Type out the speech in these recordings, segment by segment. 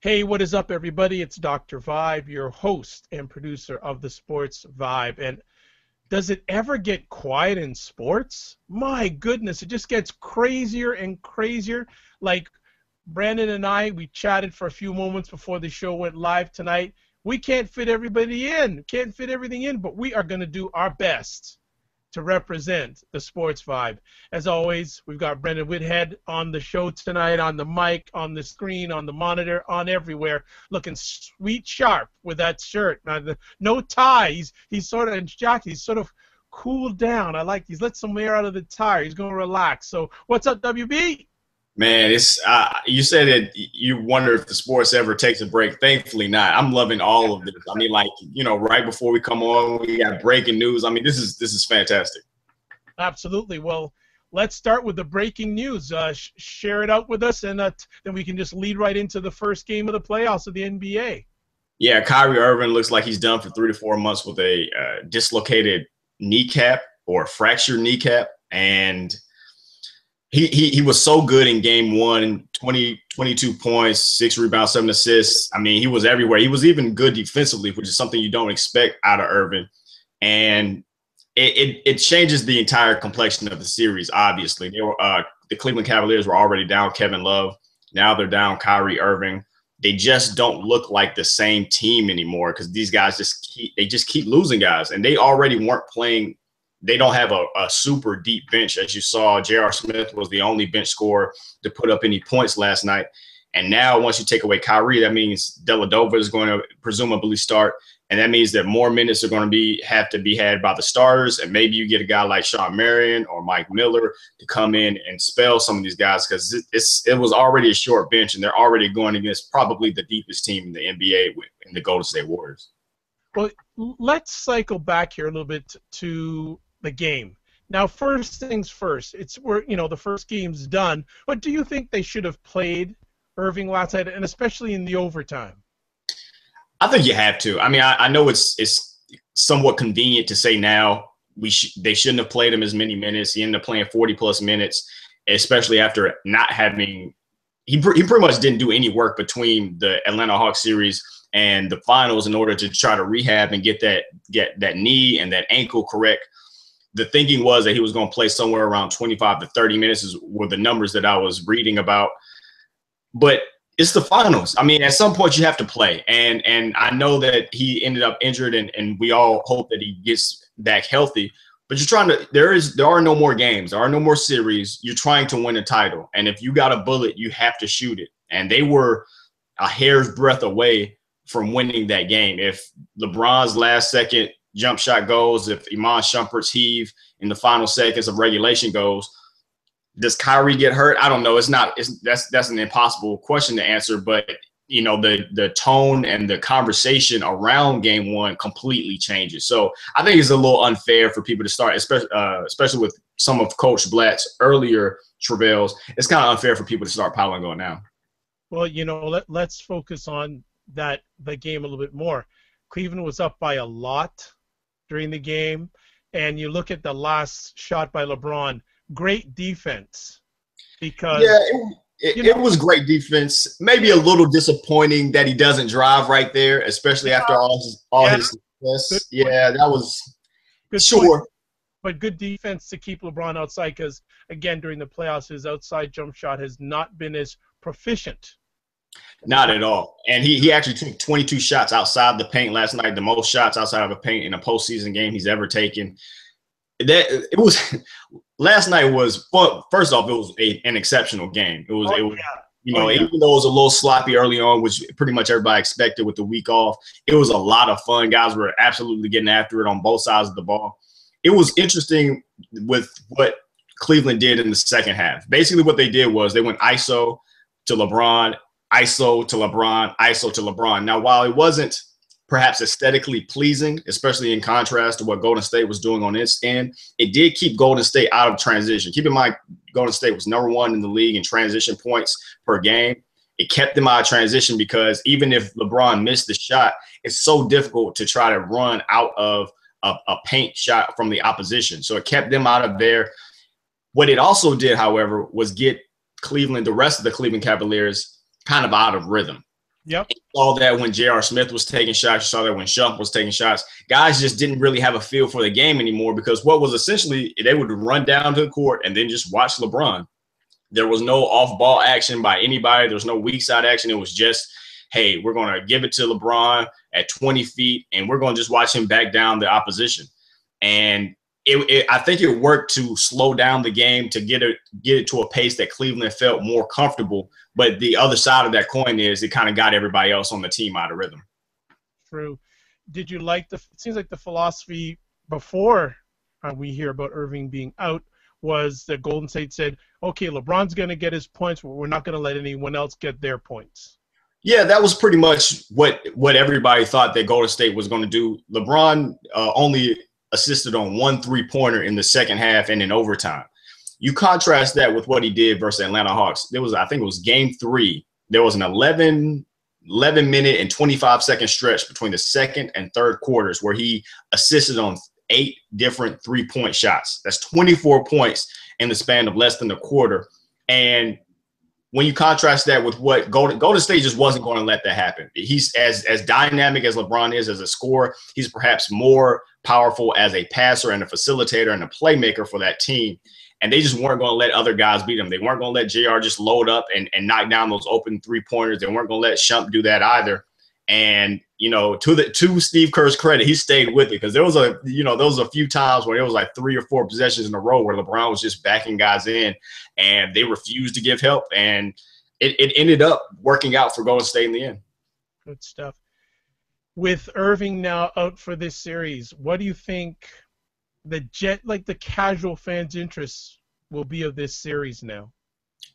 Hey, what is up, everybody? It's Dr. Vibe, your host and producer of the Sports Vibe. And does it ever get quiet in sports? My goodness, it just gets crazier and crazier. Like Brandon and I, we chatted for a few moments before the show went live tonight. We can't fit everybody in, can't fit everything in, but we are going to do our best to represent the Sports Vibe. As always, we've got Brenden Whitted on the show tonight, on the mic, on the screen, on the monitor, on everywhere, looking sweet sharp with that shirt. No tie. He's sort of in jacket. He's sort of cooled down. I like. He's let some air out of the tire. He's going to relax. So what's up, WB? Man, it's you said that you wonder if the sports ever takes a break. Thankfully not. I'm loving all of this. I mean, like, right before we come on, we got breaking news. I mean, this is fantastic. Absolutely. Well, let's start with the breaking news. Share it out with us, and then we can just lead right into the first game of the playoffs of the NBA. Yeah, Kyrie Irving looks like he's done for 3 to 4 months with a dislocated kneecap or fractured kneecap, and He was so good in game one, 22 points, 6 rebounds, 7 assists. I mean, he was everywhere. He was even good defensively, which is something you don't expect out of Irving. And it changes the entire complexion of the series, obviously. The Cleveland Cavaliers were already down Kevin Love. Now they're down Kyrie Irving. They just don't look like the same team anymore because these guys just keep losing guys. And they already weren't playing. They don't have a super deep bench. As you saw, J.R. Smith was the only bench scorer to put up any points last night. And now once you take away Kyrie, that means Dellavedova is going to presumably start. And that means that more minutes are going to have to be had by the starters. And maybe you get a guy like Shawn Marion or Mike Miller to come in and spell some of these guys because it was already a short bench and they're already going against probably the deepest team in the NBA in the Golden State Warriors. Well, let's cycle back here a little bit to the game. Now, first things first, the first game's done. But do you think they should have played Irving last night, and especially in the overtime? I think you have to. I mean, I know it's somewhat convenient to say now they shouldn't have played him as many minutes. He ended up playing 40-plus minutes, especially after not having – he pretty much didn't do any work between the Atlanta Hawks series and the finals in order to try to rehab and get that knee and that ankle correct. The thinking was that he was going to play somewhere around 25 to 30 minutes were the numbers that I was reading about. But it's the finals. I mean, at some point you have to play. And I know that he ended up injured and we all hope that he gets back healthy. But there are no more games. There are no more series. You're trying to win a title. And if you got a bullet, you have to shoot it. And they were a hair's breadth away from winning that game. If LeBron's last second jump shot goes, if Iman Shumpert's heave in the final seconds of regulation goes, does Kyrie get hurt? I don't know. That's an impossible question to answer, but the tone and the conversation around game one completely changes. So I think it's a little unfair for people to start, especially with some of Coach Blatt's earlier travails. It's kind of unfair for people to start piling on now. Well, let's focus on the game a little bit more. Cleveland was up by a lot during the game, and you look at the last shot by LeBron, great defense. Because it was great defense. Maybe a little disappointing that he doesn't drive right there, especially after all his success. Yeah, that was good. Sure. Point. But good defense to keep LeBron outside because, again, during the playoffs, his outside jump shot has not been as proficient. Not at all. And he actually took 22 shots outside the paint last night, the most shots outside of the paint in a postseason game he's ever taken. Last night was, first off, it was an exceptional game. Even though it was a little sloppy early on, which pretty much everybody expected with the week off, it was a lot of fun. Guys were absolutely getting after it on both sides of the ball. It was interesting with what Cleveland did in the second half. Basically what they did was they went ISO to LeBron, ISO to LeBron, ISO to LeBron. Now, while it wasn't perhaps aesthetically pleasing, especially in contrast to what Golden State was doing on its end, it did keep Golden State out of transition. Keep in mind, Golden State was #1 in the league in transition points per game. It kept them out of transition because even if LeBron missed the shot, it's so difficult to try to run out of a paint shot from the opposition. So it kept them out of there. What it also did, however, was get the rest of the Cleveland Cavaliers kind of out of rhythm. Yep. You saw that when J.R. Smith was taking shots. You saw that when Shump was taking shots. Guys just didn't really have a feel for the game anymore because what was essentially they would run down to the court and then just watch LeBron. There was no off-ball action by anybody. There was no weak side action. It was just, hey, we're going to give it to LeBron at 20 feet, and we're going to just watch him back down the opposition. And I think it worked to slow down the game to get it to a pace that Cleveland felt more comfortable. But the other side of that coin is it kind of got everybody else on the team out of rhythm. True. Did you like it seems like the philosophy before we hear about Irving being out was that Golden State said, okay, LeBron's going to get his points, but we're not going to let anyone else get their points. Yeah, that was pretty much what everybody thought that Golden State was going to do. LeBron only assisted on 1 3-pointer in the second half and in overtime. You contrast that with what he did versus Atlanta Hawks. I think it was game 3. There was an 11-minute and 25-second stretch between the second and third quarters where he assisted on 8 different 3-point shots. That's 24 points in the span of less than a quarter. And when you contrast that with what Golden State just wasn't going to let that happen. He's as dynamic as LeBron is as a scorer. He's perhaps more powerful as a passer and a facilitator and a playmaker for that team. And they just weren't going to let other guys beat him. They weren't going to let JR just load up and knock down those open 3-pointers. They weren't going to let Shump do that either. And, to Steve Kerr's credit, he stayed with it because there was a few times where it was like 3 or 4 possessions in a row where LeBron was just backing guys in and they refused to give help. And it ended up working out for Golden State in the end. Good stuff. With Irving now out for this series, what do you think the casual fans' interests will be of this series now?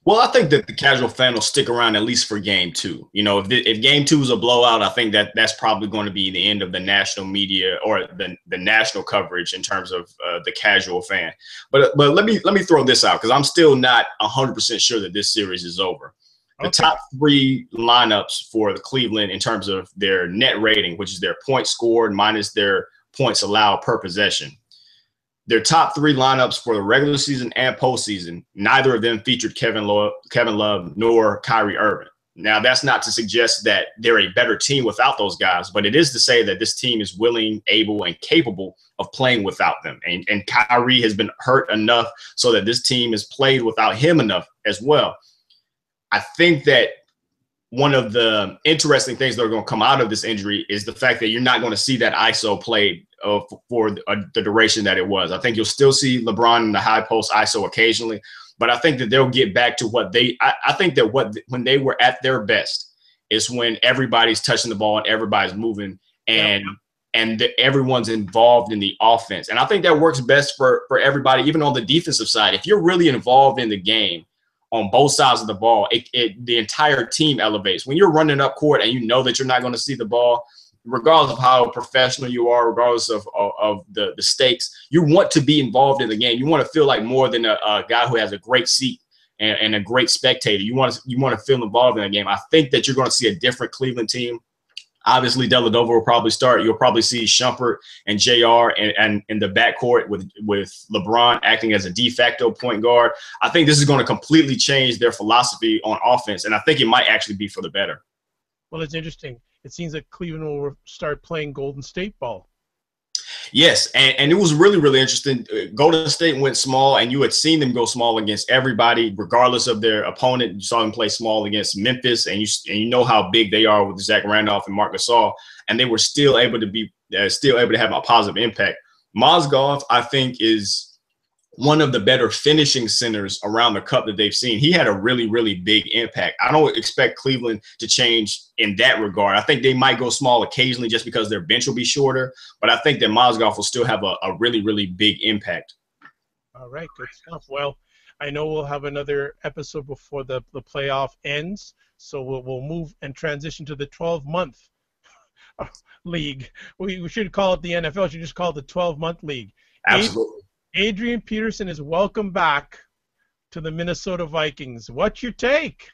Well, I think that the casual fan will stick around at least for game 2. If game 2 is a blowout, I think that's probably going to be the end of the national media or the national coverage in terms of the casual fan. But let me throw this out because I'm still not 100% sure that this series is over. The top 3 lineups for the Cleveland in terms of their net rating, which is their points scored minus their points allowed per possession. Their top 3 lineups for the regular season and postseason, neither of them featured Kevin Love nor Kyrie Irving. Now, that's not to suggest that they're a better team without those guys, but it is to say that this team is willing, able, and capable of playing without them. And Kyrie has been hurt enough so that this team has played without him enough as well. I think that one of the interesting things that are going to come out of this injury is the fact that you're not going to see that ISO played for the duration that it was. I think you'll still see LeBron in the high post ISO occasionally, but I think that they'll get back to I think that when they were at their best is when everybody's touching the ball and everybody's moving and everyone's involved in the offense. And I think that works best for everybody, even on the defensive side. If you're really involved in the game on both sides of the ball, the entire team elevates. When you're running up court and you know that you're not going to see the ball, regardless of how professional you are, regardless of the stakes, you want to be involved in the game. You want to feel like more than a guy who has a great seat and a great spectator. You want to feel involved in the game. I think that you're going to see a different Cleveland team. Obviously, Dellavedova will probably start. You'll probably see Shumpert and JR and in the backcourt with LeBron acting as a de facto point guard. I think this is going to completely change their philosophy on offense, and I think it might actually be for the better. Well, it's interesting. It seems like Cleveland will start playing Golden State ball. Yes, and it was really, really interesting. Golden State went small, and you had seen them go small against everybody, regardless of their opponent. You saw them play small against Memphis, and you know how big they are with Zach Randolph and Marc Gasol, and they were still able to have a positive impact. Mozgov, I think, is one of the better finishing centers around the cup that they've seen. He had a really, really big impact. I don't expect Cleveland to change in that regard. I think they might go small occasionally just because their bench will be shorter, but I think that Mozgov will still have a really, really big impact. All right, good stuff. Well, I know we'll have another episode before the playoff ends, so we'll move and transition to the 12-month league. We should call it the NFL. We should just call it the 12-month league. Absolutely. Adrian Peterson is welcome back to the Minnesota Vikings. What's your take?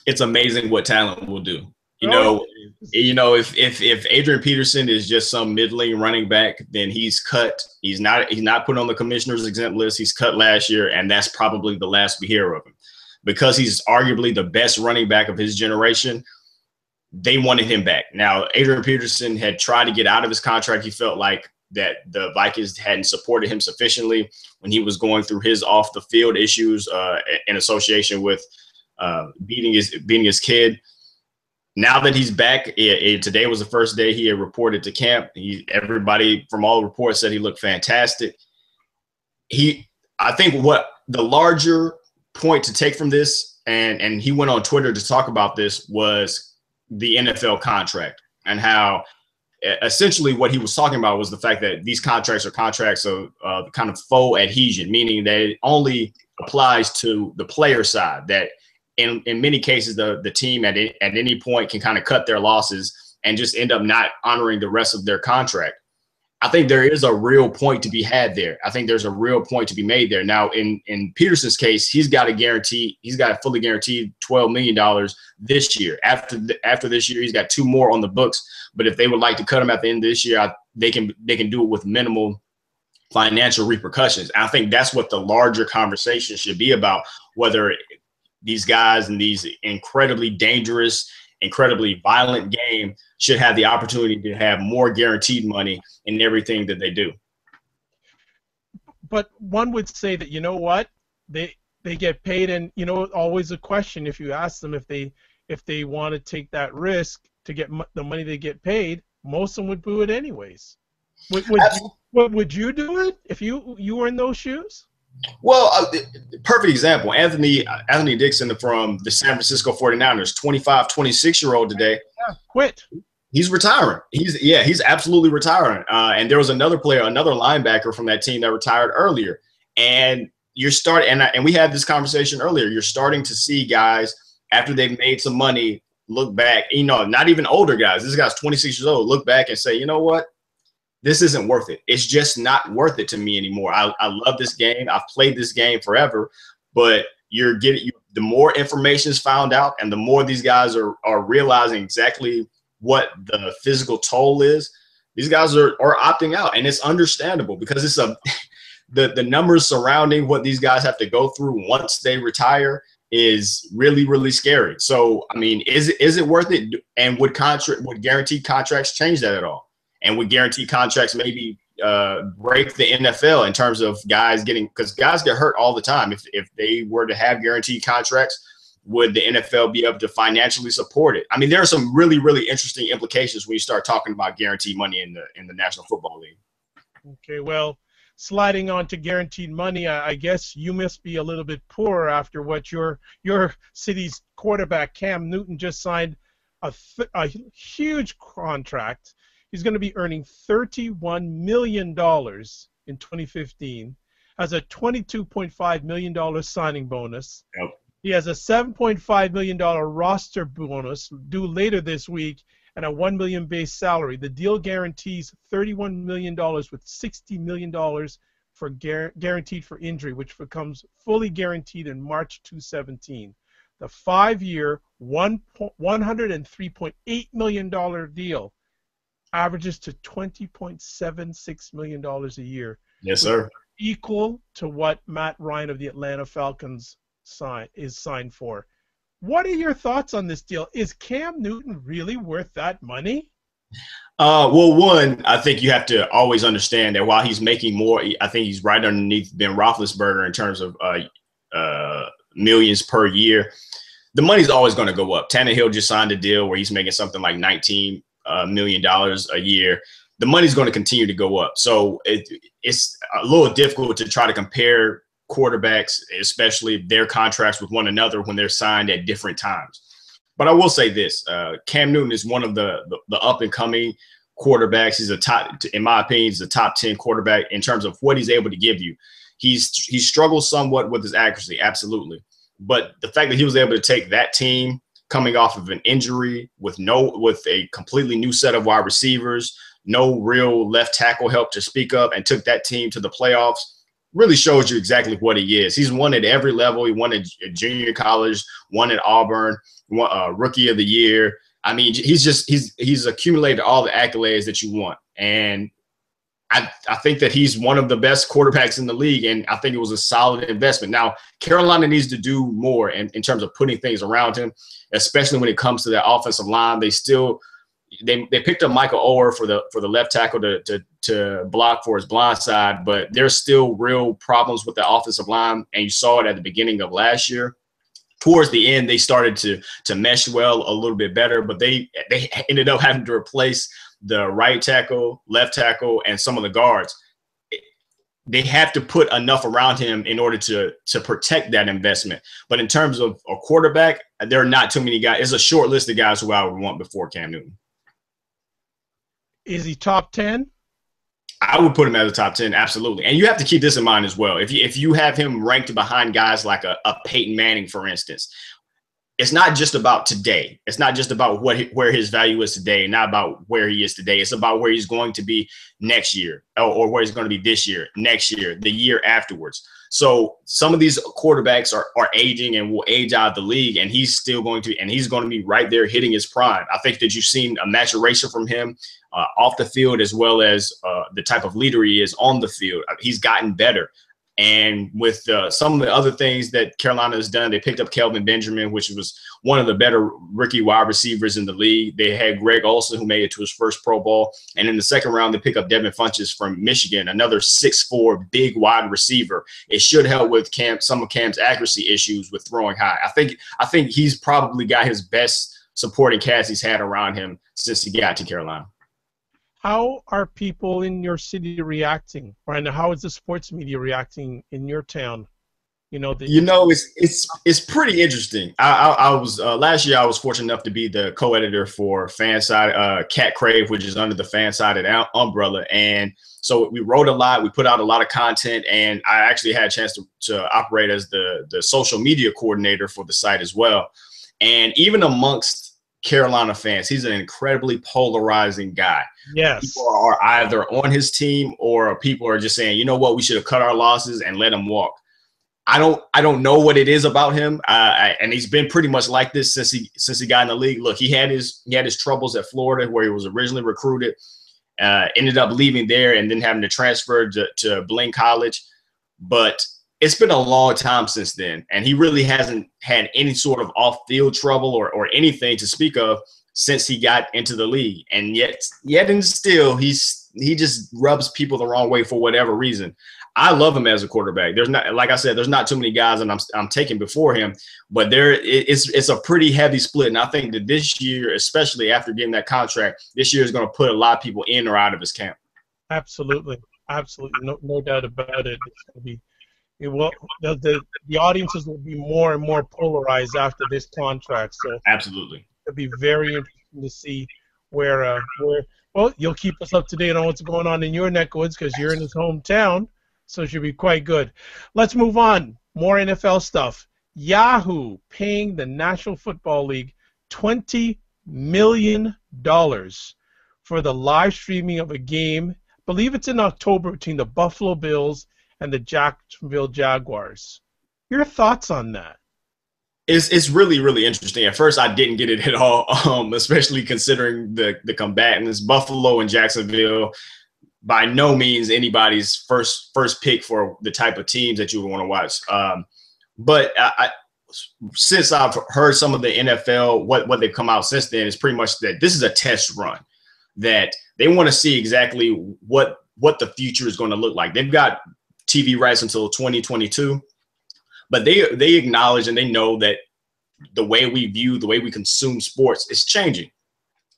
It's amazing what talent will do. If Adrian Peterson is just some middling running back, then he's cut. He's not put on the commissioner's exempt list. He's cut last year, and that's probably the last we hear of him. Because he's arguably the best running back of his generation, they wanted him back. Now, Adrian Peterson had tried to get out of his contract. He felt like that the Vikings hadn't supported him sufficiently when he was going through his off the field issues in association with beating his kid. Now that he's back, today was the first day he had reported to camp. Everybody from all the reports said he looked fantastic. I think what the larger point to take from this, and he went on Twitter to talk about this, was the NFL contract and how essentially what he was talking about was the fact that these contracts are contracts of kind of faux adhesion, meaning that it only applies to the player side, that in many cases the team at any point can kind of cut their losses and just end up not honoring the rest of their contract. I think there is a real point to be had there. I think there's a real point to be made there. Now, in Peterson's case, he's got a fully guaranteed $12 million this year. After this year, he's got 2 more on the books. But if they would like to cut him at the end of this year, they can do it with minimal financial repercussions. I think that's what the larger conversation should be about, whether these guys in these incredibly dangerous, incredibly violent game should have the opportunity to have more guaranteed money in everything that they do. But one would say that, you know what, they get paid, and always a question if you ask them if they want to take that risk to get the money they get paid, most of them would do it anyways. Would you do it if you were in those shoes? Well, perfect example. Anthony Dixon from the San Francisco 49ers, 26-year-old today. Yeah, quit. He's retiring. He's absolutely retiring. And there was another player, another linebacker from that team that retired earlier. And you're starting, and we had this conversation earlier. You're starting to see guys after they've made some money look back. Not even older guys. This guy's 26 years old. Look back and say, you know what? This isn't worth it. It's just not worth it to me anymore. I love this game. I've played this game forever, but the more information is found out and the more these guys are realizing exactly what the physical toll is, these guys are opting out. And it's understandable because it's the numbers surrounding what these guys have to go through once they retire is really, really scary. So, I mean, is it worth it? And would guaranteed contracts change that at all? And would guaranteed contracts maybe break the NFL in terms of guys because guys get hurt all the time. If they were to have guaranteed contracts, would the NFL be able to financially support it? I mean, there are some really, really interesting implications when you start talking about guaranteed money in the National Football League. Okay, well, sliding on to guaranteed money, I guess you must be a little bit poor after what your city's quarterback Cam Newton just signed a huge contract. He's going to be earning $31 million in 2015 as a $22.5 million signing bonus. Yep. He has a $7.5 million roster bonus due later this week and a $1 million base salary. The deal guarantees $31 million with $60 million for guaranteed for injury, which becomes fully guaranteed in March 2017. The 5-year, $103.8 million deal averages to $20.76 million a year. Yes, sir. Equal to what Matt Ryan of the Atlanta Falcons is signed for. What are your thoughts on this deal? Is Cam Newton really worth that money? Well, one, I think you have to always understand that while he's making more, I think he's right underneath Ben Roethlisberger in terms of millions per year. The money's always going to go up. Tannehill just signed a deal where he's making something like $19 million a year. The money's going to continue to go up. So it's a little difficult to try to compare quarterbacks, especially their contracts with one another when they're signed at different times. But I will say this, Cam Newton is one of the up-and-coming quarterbacks. He's in my opinion, he's a top 10 quarterback in terms of what he's able to give you. He struggles somewhat with his accuracy, absolutely. But the fact that he was able to take that team coming off of an injury with a completely new set of wide receivers, no real left tackle help to speak of, and took that team to the playoffs, really shows you exactly what he is. He's won at every level. He won at junior college, won at Auburn, rookie of the year. I mean, he's accumulated all the accolades that you want. And I think that he's one of the best quarterbacks in the league, and I think it was a solid investment. Now, Carolina needs to do more in terms of putting things around him, especially when it comes to their offensive line. They picked up Michael Oher for the left tackle to block for his blind side, but there's still real problems with the offensive line, and you saw it at the beginning of last year. Towards the end, they started to mesh well a little bit better, but they ended up having to replace the right tackle, left tackle, and some of the guards. They have to put enough around him in order to protect that investment. But in terms of a quarterback, there are not too many guys. It's a short list of guys who I would want before Cam Newton. Is he top 10? I would put him as a top 10, absolutely. And you have to keep this in mind as well. If you have him ranked behind guys like a Peyton Manning, for instance, it's not just about today. It's not just about where his value is today, not about where he is today. It's about where he's going to be next year, or where he's going to be this year, next year, the year afterwards. So some of these quarterbacks are aging and will age out of the league, and he's going to be right there hitting his prime. I think that you've seen a maturation from him off the field, as well as the type of leader he is on the field. He's gotten better. And with some of the other things that Carolina has done, they picked up Kelvin Benjamin, which was one of the better rookie wide receivers in the league. They had Greg Olsen, who made it to his first Pro Bowl. And in the second round, they pick up Devin Funchess from Michigan, another 6'4", big wide receiver. It should help with some of Cam's accuracy issues with throwing high. I think he's probably got his best supporting cast he's had around him since he got to Carolina. How are people in your city reacting, and how is the sports media reacting in your town? It's pretty interesting. I was last year I was fortunate enough to be the co-editor for Fanside, Cat Crave, which is under the Fansided umbrella, and so we wrote a lot. We put out a lot of content, and I actually had a chance to operate as the social media coordinator for the site as well. And even amongst Carolina fans, he's an incredibly polarizing guy. Yes. People are either on his team, or people are just saying, you know what, we should have cut our losses and let him walk. I don't know what it is about him, and he's been pretty much like this since he got in the league. Look, he had his troubles at Florida, where he was originally recruited, ended up leaving there and then having to transfer to Blaine College. But it's been a long time since then, and he really hasn't had any sort of off-field trouble or anything to speak of since he got into the league. And yet and still, he just rubs people the wrong way for whatever reason. I love him as a quarterback. There's not too many guys that I'm taking before him, but it's a pretty heavy split. And I think that this year, especially after getting that contract, this year is going to put a lot of people in or out of his camp. Absolutely, no doubt about it. It's going to be. The audiences will be more and more polarized after this contract. So absolutely, it'll be very interesting to see where. Well, you'll keep us up to date on what's going on in your neck of woods because you're in his hometown, so it should be quite good. Let's move on. More NFL stuff. Yahoo paying the National Football League $20 million for the live streaming of a game. I believe it's in October between the Buffalo Bills and the Jacksonville Jaguars. Your thoughts on that? It's really, really interesting. At first, I didn't get it at all, especially considering the combatants. Buffalo and Jacksonville, by no means anybody's first pick for the type of teams that you would want to watch. But since I've heard some of the NFL, what they've come out since then is pretty much that this is a test run, that they want to see exactly what the future is going to look like. They've got TV rights until 2022, but they acknowledge and they know that the way we consume sports is changing.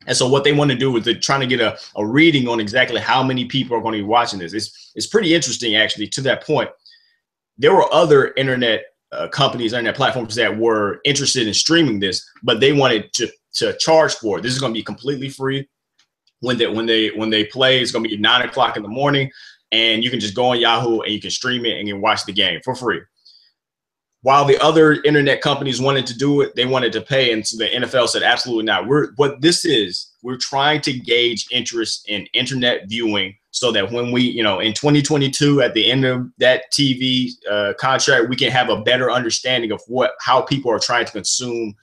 And so what they want to do is they're trying to get a reading on exactly how many people are going to be watching this. It's pretty interesting, actually, to that point. There were other internet companies, internet platforms that were interested in streaming this, but they wanted to charge for it. This is going to be completely free. When they play, it's going to be 9 o'clock in the morning. And you can just go on Yahoo and you can stream it and you can watch the game for free. While the other internet companies wanted to do it, they wanted to pay. And so the NFL said, absolutely not. We're trying to gauge interest in internet viewing so that when we, in 2022, at the end of that TV contract, we can have a better understanding of how people are trying to consume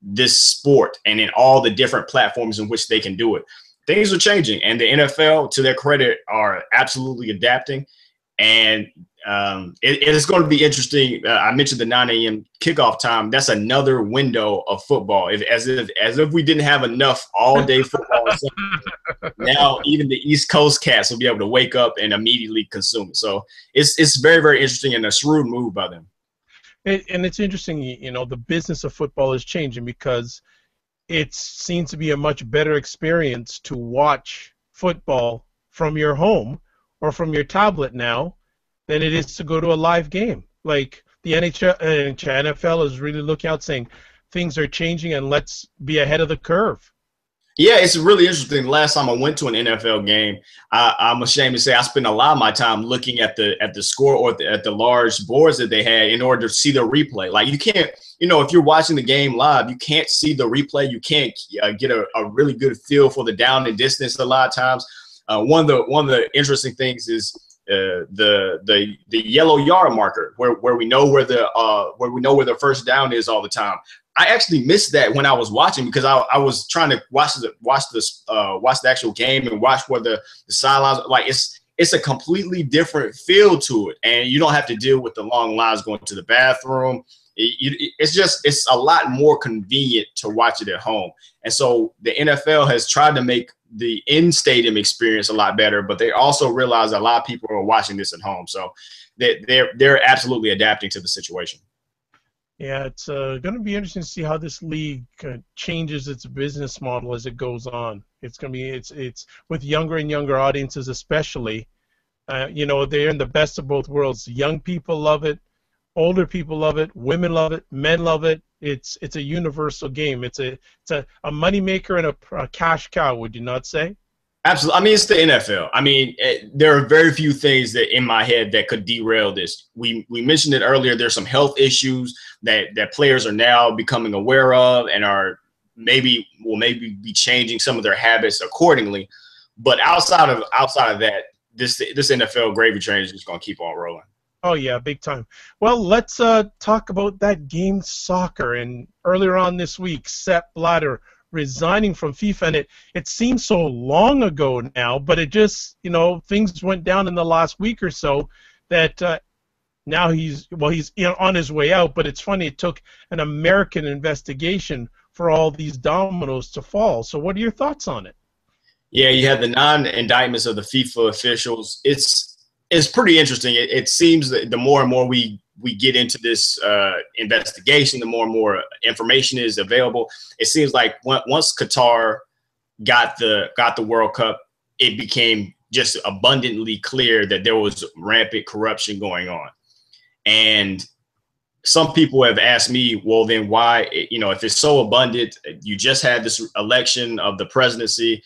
this sport and in all the different platforms in which they can do it. things are changing, and the NFL, to their credit, are absolutely adapting. And it is going to be interesting. I mentioned the 9 a.m. kickoff time. That's another window of football. As if we didn't have enough all-day football. Now even the East Coast cats will be able to wake up and immediately consume it. So it's very, very interesting and a shrewd move by them. And it's interesting, the business of football is changing because it seems to be a much better experience to watch football from your home or from your tablet now than it is to go to a live game. Like the NFL is really looking out saying things are changing and let's be ahead of the curve. Yeah, it's really interesting. Last time I went to an NFL game, I'm ashamed to say I spent a lot of my time looking at the score or at the large boards that they had in order to see the replay. Like you can't, if you're watching the game live, you can't see the replay. You can't get a really good feel for the down and distance a lot of times. One of the interesting things is the yellow yard marker where we know where the first down is all the time. I actually missed that when I was watching because I was trying to watch the actual game and watch where the sidelines. Like it's a completely different feel to it, and you don't have to deal with the long lines going to the bathroom. It's a lot more convenient to watch it at home. And so the NFL has tried to make the in-stadium experience a lot better, but they also realize a lot of people are watching this at home. So they're absolutely adapting to the situation. Yeah, it's going to be interesting to see how this league changes its business model as it goes on. It's going to be it's with younger and younger audiences, especially. They're in the best of both worlds. Young people love it, older people love it, women love it, men love it. It's a universal game. It's a moneymaker and a cash cow. Would you not say? Absolutely. I mean, it's the NFL. I mean, there are very few things that in my head that could derail this. We mentioned it earlier. There's some health issues that players are now becoming aware of and will maybe be changing some of their habits accordingly. But outside of that, this NFL gravy train is just going to keep on rolling. Oh yeah, big time. Well, let's talk about that game soccer. And earlier on this week, Sepp Blatter resigning from FIFA, and it seems so long ago now, but it just things went down in the last week or so that now he's on his way out. But it's funny, it took an American investigation for all these dominoes to fall. So what are your thoughts on it? Yeah, you had the non-indictments of the FIFA officials. It's pretty interesting. It seems that the more and more we get into this investigation, the more and more information is available. It seems like once Qatar got the World Cup, it became just abundantly clear that there was rampant corruption going on. And some people have asked me, well, then why, if it's so abundant, you just had this election of the presidency,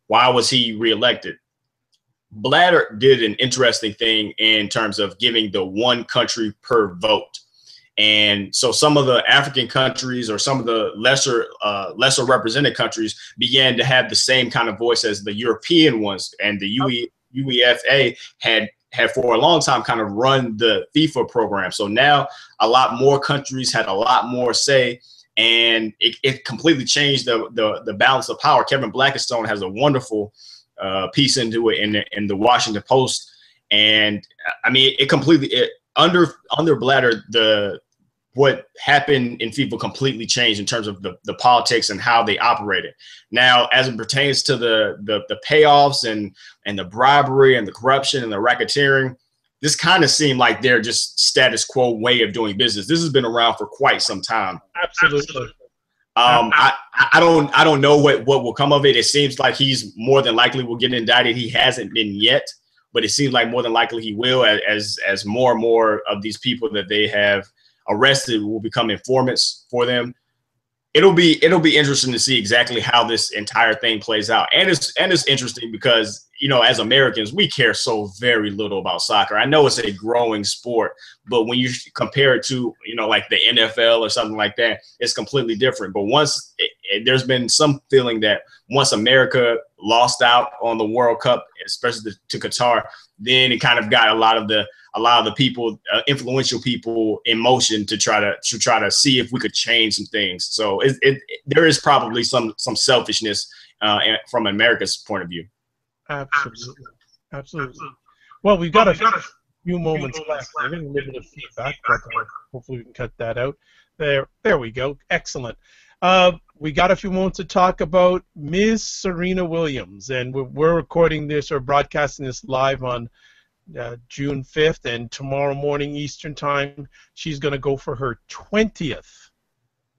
why was he reelected? Blatter did an interesting thing in terms of giving the one country per vote. And so some of the African countries or some of the lesser represented countries began to have the same kind of voice as the European ones. And the UEFA had for a long time kind of run the FIFA program. So now a lot more countries had a lot more say, and it completely changed the balance of power. Kevin Blackistone has a wonderful piece into it in the Washington Post, and I mean under Blatter, what happened in FIFA completely changed in terms of the politics and how they operated. Now, as it pertains to the payoffs and the bribery and the corruption and the racketeering, this kind of seemed like they're just status quo way of doing business. This has been around for quite some time. Absolutely. I don't know what will come of it. It seems like he's more than likely will get indicted. He hasn't been yet, but it seems like more than likely he will, as more and more of these people that they have arrested will become informants for them. It'll be interesting to see exactly how this entire thing plays out. And it's interesting because, as Americans, we care so very little about soccer. I know it's a growing sport, but when you compare it to, like the NFL or something like that, it's completely different. But there's been some feeling that once America lost out on the World Cup, especially to Qatar, then it kind of got a lot of the people, influential people, in motion to try to see if we could change some things. So there is probably some selfishness from America's point of view. Absolutely. Absolutely. Well, we've got a few moments left. We're getting a little bit of feedback, but hopefully we can cut that out. There we go. Excellent. We got a few moments to talk about Ms. Serena Williams, and we're recording this or broadcasting this live on June 5th, and tomorrow morning Eastern Time, she's going to go for her 20th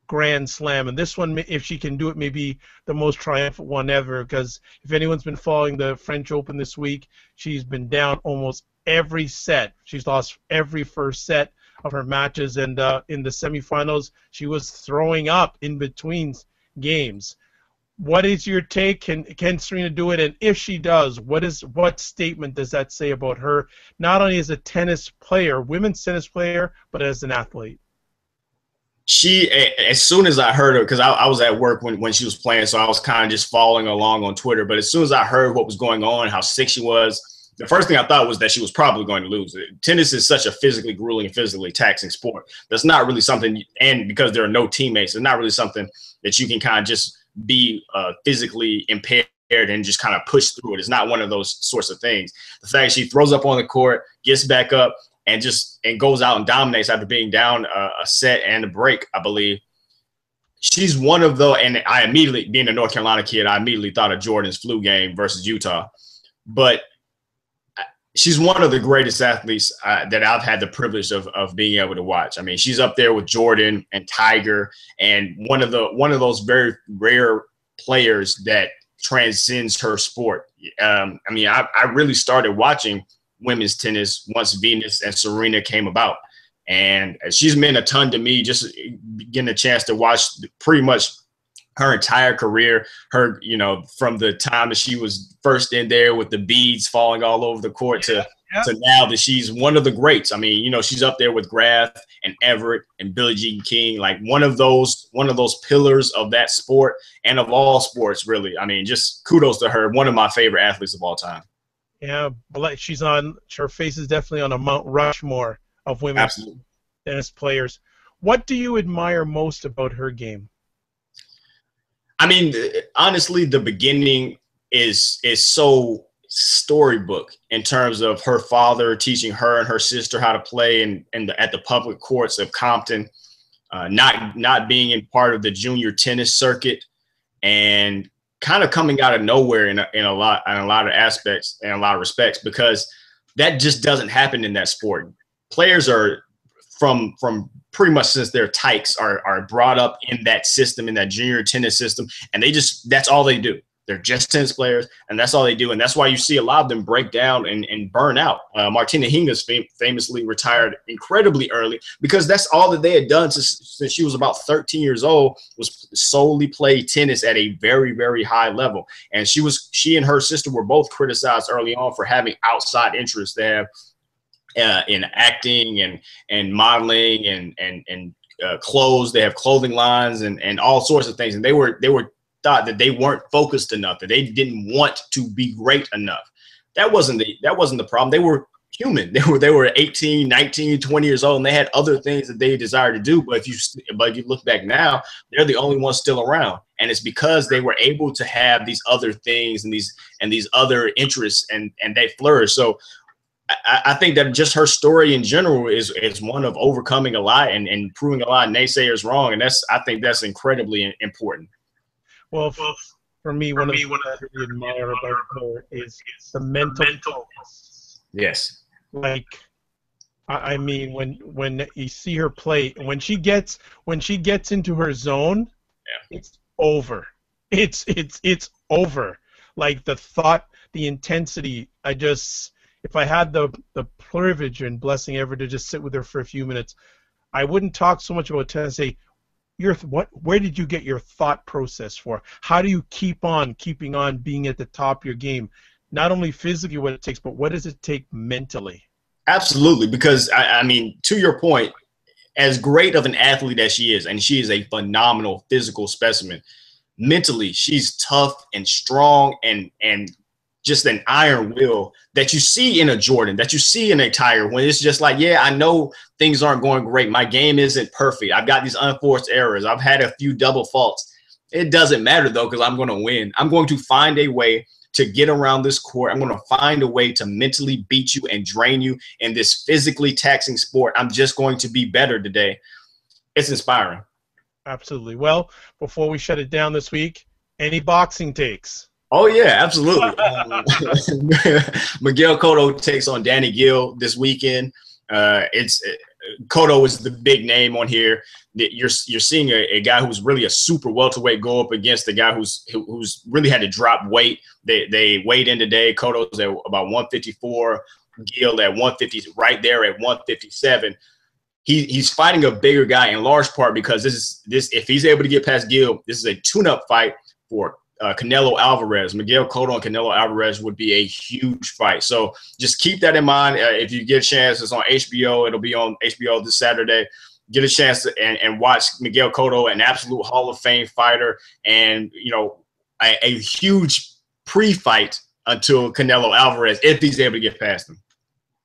Grand Slam, and this one, if she can do it, may be the most triumphant one ever, because if anyone's been following the French Open this week, she's been down almost every set. She's lost every first set of her matches, and in the semifinals, she was throwing up in between games. What is your take? Can Serena do it? And if she does, what statement does that say about her, not only as a tennis player, women's tennis player, but as an athlete? She, as soon as I heard her, because I was at work when she was playing, so I was kind of just following along on Twitter. But as soon as I heard what was going on, how sick she was, the first thing I thought was that she was probably going to lose. Tennis is such a physically grueling and physically taxing sport. That's not really something, and because there are no teammates, it's not really something that you can kind of just be physically impaired and just kind of push through it. It's not one of those sorts of things. The fact she throws up on the court, gets back up, and goes out and dominates after being down a set and a break, I believe. She's one of those, and I immediately, being a North Carolina kid, I immediately thought of Jordan's flu game versus Utah. But she's one of the greatest athletes that I've had the privilege of being able to watch. I mean, she's up there with Jordan and Tiger, and one of those very rare players that transcends her sport. I mean, I really started watching women's tennis once Venus and Serena came about, and she's meant a ton to me. Just getting a chance to watch pretty much her entire career, her, from the time that she was first in there with the beads falling all over the court to now that she's one of the greats. I mean, she's up there with Graf and Everett and Billie Jean King, like one of those pillars of that sport and of all sports, really. I mean, just kudos to her. One of my favorite athletes of all time. Yeah, but her face is definitely on a Mount Rushmore of women tennis players. What do you admire most about her game? I mean, honestly, the beginning is so storybook in terms of her father teaching her and her sister how to play at the public courts of Compton, not being in part of the junior tennis circuit, and kind of coming out of nowhere in a lot of aspects and a lot of respects, because that just doesn't happen in that sport. Players are from pretty much since they're tykes are brought up in that system, in that junior tennis system, and that's all they do. They're just tennis players, and that's all they do. And that's why you see a lot of them break down and burn out. Martina Hingis famously retired incredibly early because that's all that they had done since she was about 13 years old, was solely play tennis at a very, very high level. And she and her sister were both criticized early on for having outside interests. They have in acting and modeling and clothes. They have clothing lines and all sorts of things. And they were thought that they weren't focused enough, that they didn't want to be great enough. That wasn't the problem. They were human. They were 18, 19, 20 years old, and they had other things that they desired to do. But if you look back now, they're the only ones still around. And it's because they were able to have these other things and these other interests, and they flourished. So I think that just her story in general is one of overcoming a lot and proving a lot of naysayers wrong. And I think that's incredibly important. Well, for me, one of the things I really admire about her is the mental focus. Yes. Like, I mean, when you see her play, when she gets into her zone, it's over. It's over. Like the thought, the intensity. If I had the privilege and blessing ever to just sit with her for a few minutes, I wouldn't talk so much about tennis. Say, where did you get your thought process for? How do you keeping on being at the top of your game? Not only physically what it takes, but what does it take mentally? Absolutely, because I mean, to your point, as great of an athlete as she is, and she is a phenomenal physical specimen, mentally she's tough and strong and just an iron will that you see in a Jordan, that you see in a Tiger, when it's just like, yeah, I know things aren't going great. My game isn't perfect. I've got these unforced errors. I've had a few double faults. It doesn't matter, though, because I'm going to win. I'm going to find a way to get around this court. I'm going to find a way to mentally beat you and drain you in this physically taxing sport. I'm just going to be better today. It's inspiring. Absolutely. Well, before we shut it down this week, any boxing takes? Oh, yeah, absolutely. Miguel Cotto takes on Danny Gill this weekend. Cotto is the big name on here. You're seeing a guy who's really a super welterweight go up against the guy who's really had to drop weight. They weighed in today. Cotto's at about 154, Gill at 150, right there at 157. He's fighting a bigger guy in large part because this if he's able to get past Gill, this is a tune-up fight for Canelo Alvarez. Miguel Cotto and Canelo Alvarez would be a huge fight. So just keep that in mind. If you get a chance, it's on HBO. It'll be on HBO this Saturday. Get a chance and watch Miguel Cotto, an absolute Hall of Fame fighter, and a huge pre-fight until Canelo Alvarez, if he's able to get past him.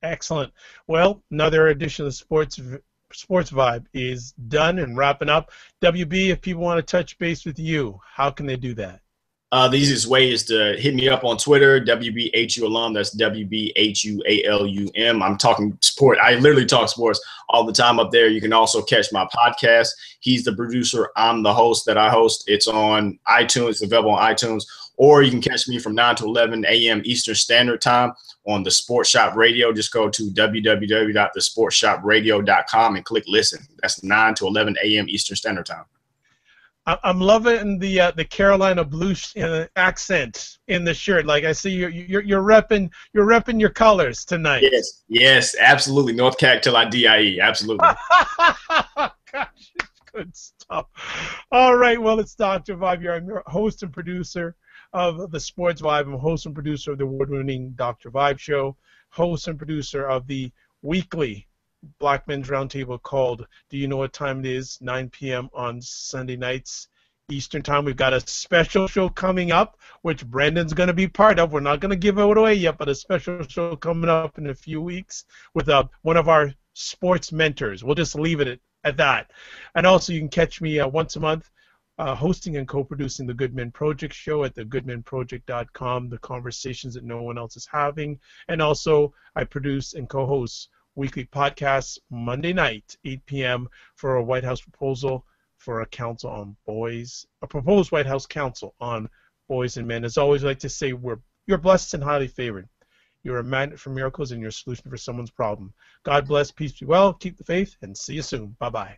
Excellent. Well, another edition of the Sports Vibe is done and wrapping up. WB, if people want to touch base with you, how can they do that? The easiest way is to hit me up on Twitter, WBHU alum. That's WBHUALUM. I'm talking sport. I literally talk sports all the time up there. You can also catch my podcast. He's the producer. I'm the host that I host. It's on iTunes. It's available on iTunes. Or you can catch me from 9 to 11 a.m. Eastern Standard Time on the Sports Shop Radio. Just go to www.thesportshopradio.com and click listen. That's 9 to 11 a.m. Eastern Standard Time. I'm loving the Carolina Blues accent in the shirt. Like I see you're repping your colors tonight. Yes, absolutely. North Cat till I die. Absolutely. Gosh, good stuff. All right, well, it's Dr. Vibe here. I'm your host and producer of the Sports Vibe. I'm host and producer of the award-winning Dr. Vibe Show. Host and producer of the weekly Black Men's Roundtable called Do You Know What Time It Is? 9 p.m. on Sunday nights Eastern Time. We've got a special show coming up, which Brendan's going to be part of. We're not going to give it away yet, but a special show coming up in a few weeks with one of our sports mentors. We'll just leave it at that. And also you can catch me once a month hosting and co-producing the Good Men Project show at thegoodmenproject.com, the conversations that no one else is having. And also I produce and co-host weekly podcasts Monday night, 8 p.m. for a White House proposal for a council on boys, a proposed White House council on boys and men. As always, I like to say you're blessed and highly favored. You're a magnet for miracles and you're a solution for someone's problem. God bless, peace be well, keep the faith, and see you soon. Bye-bye.